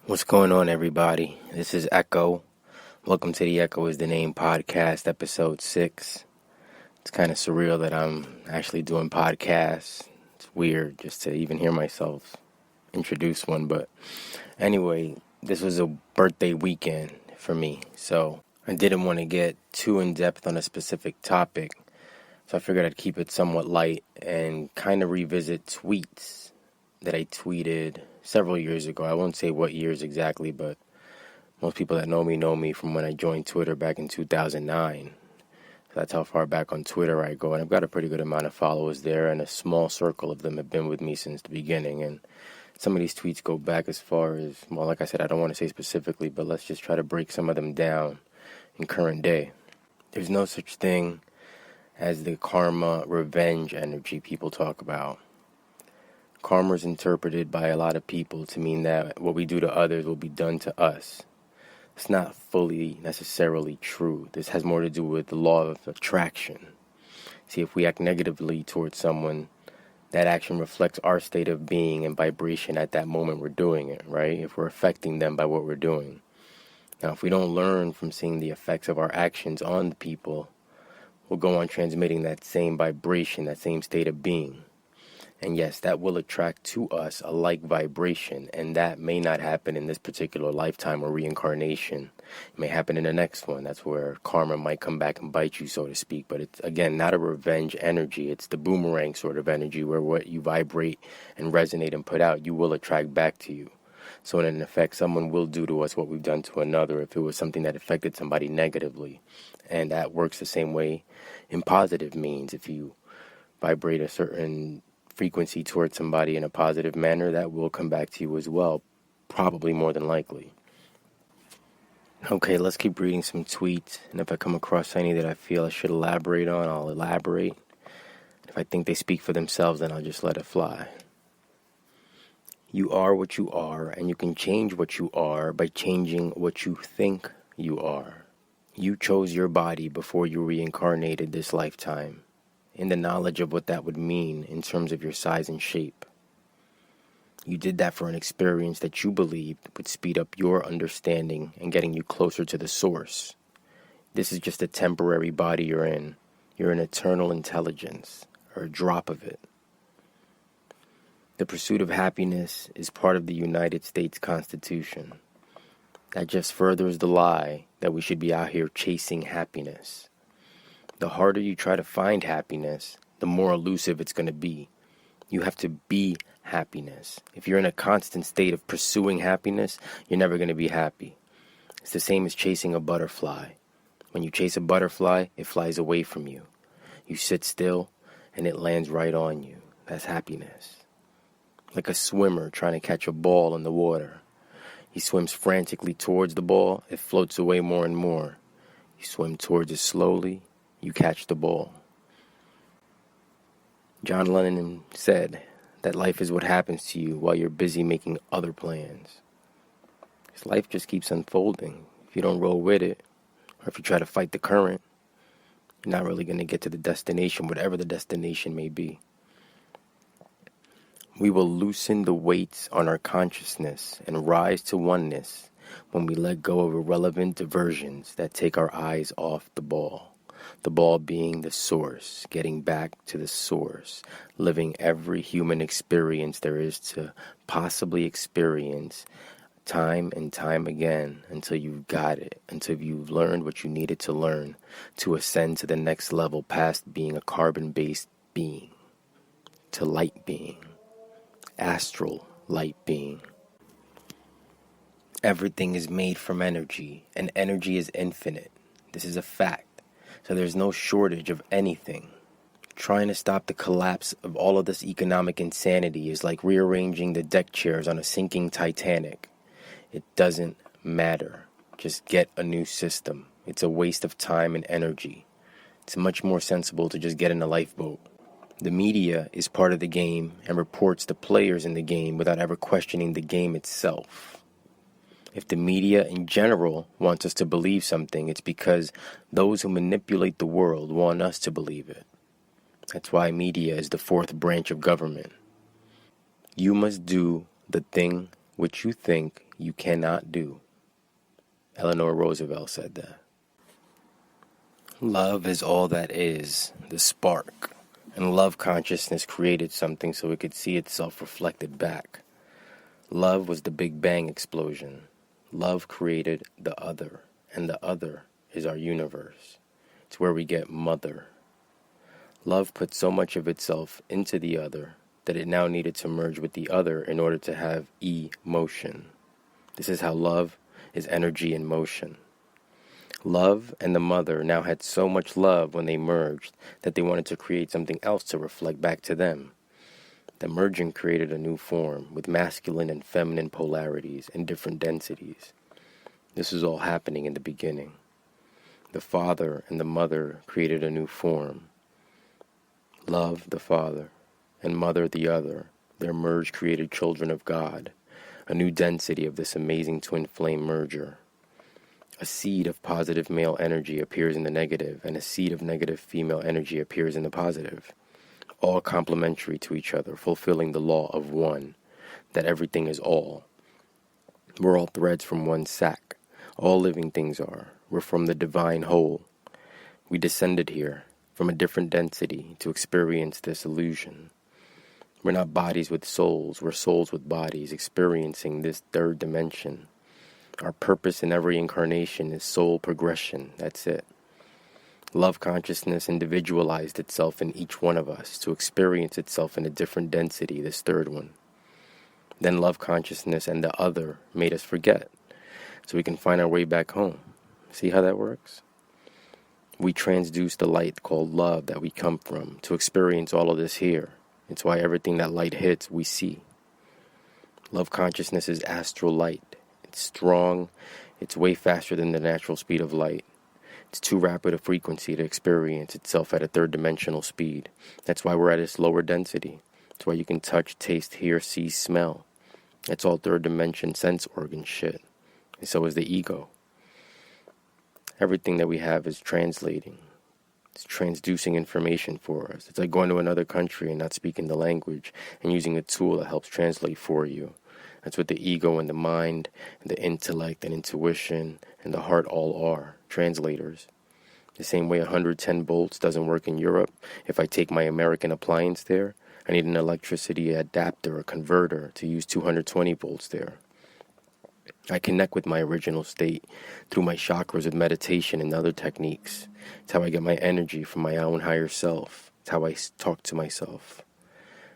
What's going on, everybody? This is Echo. Welcome to the Echoisthename podcast, episode 6. It's kind of surreal that I'm actually doing podcasts. It's weird just to even hear myself introduce one, but anyway, this was a birthday weekend for me, so I didn't want to get too in-depth on a specific topic, so I figured I'd keep it somewhat light and kind of revisit tweets that I tweeted several years ago. I won't say what years exactly, but most people that know me from when I joined Twitter back in 2009. So that's how far back on Twitter I go. And I've got a pretty good amount of followers there, and a small circle of them have been with me since the beginning. And some of these tweets go back as far as, well, like I said, I don't want to say specifically, but let's just try to break some of them down in current day. There's no such thing as the karma revenge energy people talk about. Karma is interpreted by a lot of people to mean that what we do to others will be done to us. It's not fully necessarily true. This has more to do with the law of attraction. See, if we act negatively towards someone, that action reflects our state of being and vibration at that moment we're doing it, right? If we're affecting them by what we're doing. Now, if we don't learn from seeing the effects of our actions on the people, we'll go on transmitting that same vibration, that same state of being. And yes, that will attract to us a like vibration, and that may not happen in this particular lifetime or reincarnation. It may happen in the next one. That's where karma might come back and bite you, so to speak. But it's, again, not a revenge energy. It's the boomerang sort of energy where what you vibrate and resonate and put out, you will attract back to you. So in effect, someone will do to us what we've done to another if it was something that affected somebody negatively. And that works the same way in positive means. If you vibrate a certain frequency towards somebody in a positive manner, that will come back to you as well, probably more than likely. Okay, let's keep reading some tweets, and if I come across any that I feel I should elaborate on, I'll elaborate. If I think they speak for themselves, then I'll just let it fly. You are what you are, and you can change what you are by changing what you think you are. You chose your body before you reincarnated this lifetime, in the knowledge of what that would mean in terms of your size and shape. You did that for an experience that you believed would speed up your understanding and getting you closer to the source. This is just a temporary body you're in. You're an eternal intelligence, or a drop of it. The pursuit of happiness is part of the United States Constitution. That just furthers the lie that we should be out here chasing happiness. The harder you try to find happiness, the more elusive it's going to be. You have to be happiness. If you're in a constant state of pursuing happiness, you're never going to be happy. It's the same as chasing a butterfly. When you chase a butterfly, it flies away from you. You sit still, and it lands right on you. That's happiness. Like a swimmer trying to catch a ball in the water. He swims frantically towards the ball, it floats away more and more. You swim towards it slowly, you catch the ball. John Lennon said that life is what happens to you while you're busy making other plans. Because life just keeps unfolding. If you don't roll with it, or if you try to fight the current, you're not really going to get to the destination, whatever the destination may be. We will loosen the weights on our consciousness and rise to oneness when we let go of irrelevant diversions that take our eyes off the ball. The ball being the source, getting back to the source, living every human experience there is to possibly experience time and time again until you've got it, until you've learned what you needed to learn to ascend to the next level past being a carbon-based being, to light being, astral light being. Everything is made from energy, and energy is infinite. This is a fact. So there's no shortage of anything. Trying to stop the collapse of all of this economic insanity is like rearranging the deck chairs on a sinking Titanic. It doesn't matter. Just get a new system. It's a waste of time and energy. It's much more sensible to just get in a lifeboat. The media is part of the game and reports the players in the game without ever questioning the game itself. If the media in general wants us to believe something, it's because those who manipulate the world want us to believe it. That's why media is the fourth branch of government. You must do the thing which you think you cannot do. Eleanor Roosevelt said that. Love is all that is, the spark. And love consciousness created something so it could see itself reflected back. Love was the Big Bang explosion. Love created the other, and the other is our universe. It's where we get mother. Love put so much of itself into the other that it now needed to merge with the other in order to have emotion. This is how love is energy in motion. Love and the mother now had so much love when they merged that they wanted to create something else to reflect back to them. The merging created a new form with masculine and feminine polarities and different densities. This was all happening in the beginning. The father and the mother created a new form. Love, the father, and mother, the other. Their merge created children of God, a new density of this amazing twin flame merger. A seed of positive male energy appears in the negative, and a seed of negative female energy appears in the positive, all complementary to each other, fulfilling the law of one, that everything is all. We're all threads from one sack. All living things are. We're from the divine whole. We descended here from a different density to experience this illusion. We're not bodies with souls, we're souls with bodies experiencing this third dimension. Our purpose in every incarnation is soul progression, that's it. Love consciousness individualized itself in each one of us to experience itself in a different density, this third one. Then love consciousness and the other made us forget, so we can find our way back home. See how that works? We transduce the light called love that we come from to experience all of this here. It's why everything that light hits, we see. Love consciousness is astral light. It's strong. It's way faster than the natural speed of light. It's too rapid a frequency to experience itself at a third dimensional speed. That's why we're at its lower density. That's why you can touch, taste, hear, see, smell. It's all third dimension sense organ shit. And so is the ego. Everything that we have is translating. It's transducing information for us. It's like going to another country and not speaking the language and using a tool that helps translate for you. That's what the ego and the mind and the intellect and intuition and the heart all are, translators. The same way 110 volts doesn't work in Europe. If I take my American appliance there, I need an electricity adapter or converter to use 220 volts there. I connect with my original state through my chakras with meditation and other techniques. It's how I get my energy from my own higher self. It's how I talk to myself.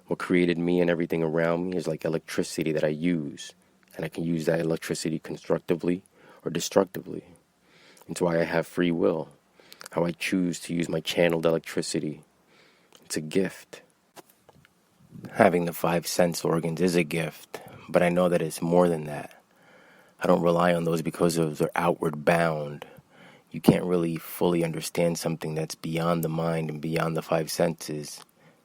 What created me and everything around me is like electricity that I use, and I can use that electricity constructively or destructively. It's why I have free will, how I choose to use my channeled electricity. It's a gift. Having the 5 sense organs is a gift, but I know that it's more than that. I don't rely on those because they're outward bound. You can't really fully understand something that's beyond the mind and beyond the 5 senses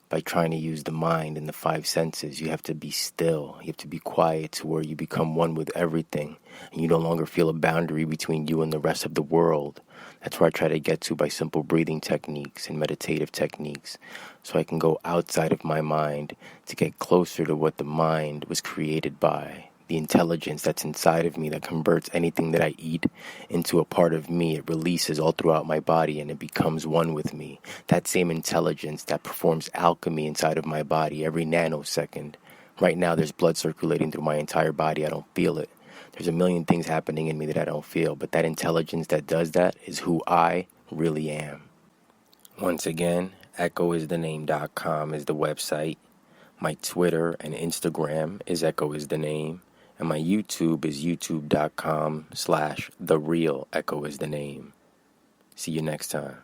by trying to use the mind and the 5 senses. You have to be still. You have to be quiet to where you become one with everything. And you no longer feel a boundary between you and the rest of the world. That's where I try to get to by simple breathing techniques and meditative techniques. So I can go outside of my mind to get closer to what the mind was created by. The intelligence that's inside of me that converts anything that I eat into a part of me. It releases all throughout my body and it becomes one with me. That same intelligence that performs alchemy inside of my body every nanosecond. Right now there's blood circulating through my entire body. I don't feel it. There's a million things happening in me that I don't feel. But that intelligence that does that is who I really am. Once again, Echoisthename.com is the website. My Twitter and Instagram is Echoisthename. And my YouTube is youtube.com/TheRealEchoisthename. See you next time.